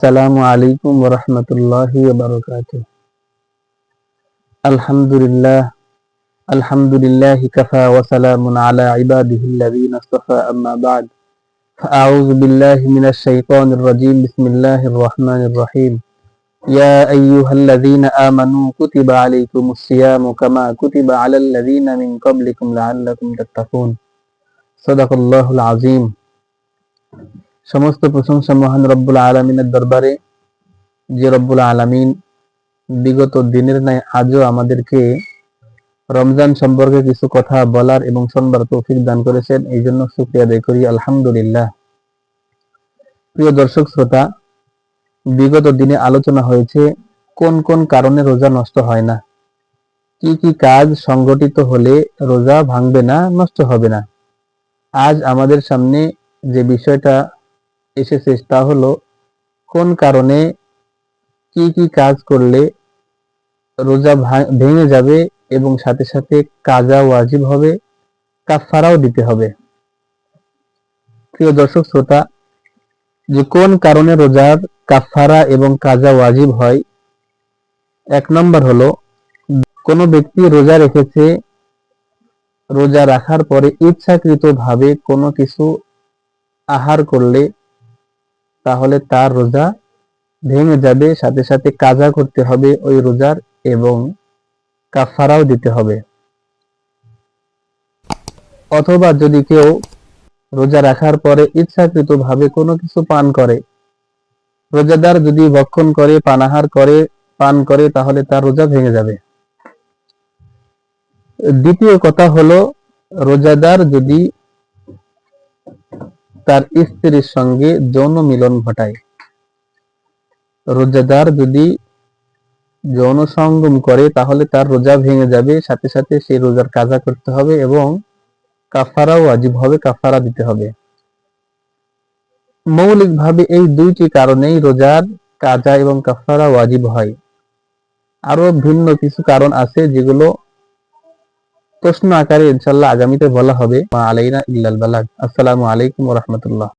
আসসালামু আলাইকুম ওয়া রাহমাতুল্লাহি ওয়া বারাকাতুহু। আলহামদুলিল্লাহ, আলহামদুলিল্লাহি কাফা ওয়া সালামুন আলা ইবাদিহিল্লাযীনা ইসতাফা, আম্মা বা'দ। আউযু বিল্লাহি মিনাশ শাইতানির রাজীম। বিসমিল্লাহির রাহমানির রহিম। ইয়া আইয়ুহাল্লাযীনা আমানু কুতিবা আলাইকুমুস সিয়ামু কামা কুতিবা আলাল লাযীনা মিন ক্বাবলিকুম লাআল্লাকুম তাত্তাকুন। সাদাকাল্লাহুল আযীম। সমস্ত প্রশংসা মহান রব্বুল আলামিনের দরবারে, যে রব্বুল আলামিন বিগত দিনের ন্যায় আজও আমাদেরকে রমজান সম্পর্কে কিছু কথা বলার এবং শোনবার তৌফিক দান করেছেন। এই জন্য শুকরিয়া আদায় করি, আলহামদুলিল্লাহ। প্রিয় দর্শক শ্রোতা, বিগত দিনে আলোচনা হয়েছে কোন কোন কারণে রোজা নষ্ট হয় না, কি কি কাজ সংগঠিত হলে রোজা ভাঙবে না, নষ্ট হবে না। আজ আমাদের সামনে যে বিষয়টা এসেছে তা হলো কোন কারণে কি কি কাজ করলে রোজা ভেঙে যাবে এবং সাথে সাথে কাজা ওয়াজিব হবে, কাফারাও দিতে হবে। প্রিয় দর্শক শ্রোতা, যে কোন কারণে রোজার কাফারা এবং কাজা ওয়াজিব হয়, এক নম্বর হলো কোনো ব্যক্তি রোজা রেখেছে, রোজা রাখার পরে ইচ্ছাকৃতভাবে কোনো কিছু আহার করলে তাহলে তার রোজা ভেঙে যাবে, সাথে সাথে কাজা করতে হবে ওই রোজার এবং কাফারাও দিতে হবে। অথবা যদি কেউ রোজা রাখার পরে ইচ্ছাকৃতভাবে কোনো কিছু পান করে, রোজাদার যদি ভক্ষণ করে, পান করে তাহলে তার রোজা ভেঙে যাবে। দ্বিতীয় কথা হলো রোজাদার যদি তার স্ত্রীর সঙ্গে যৌন মিলন ঘটায়, রোজাদার যদি যৌন সঙ্গম করে তাহলে তার রোজা ভেঙে যাবে, সাথে সাথে সেই রোজার কাজা করতে হবে এবং কাফারাও ওয়াজিব হবে, কাফারা দিতে হবে। মৌলিকভাবে এই দুইটি কারণেই রোজার কাজা এবং কাফারা ওয়াজিব হয়। আরো ভিন্ন কিছু কারণ আছে যেগুলো প্রশ্ন আকারে ইনশাআল্লাহ আগামীতে বলা হবে। মা আলাইনা ইল্লাল বালাগ। আসসালামু আলাইকুম ওয়া রাহমাতুল্লাহ।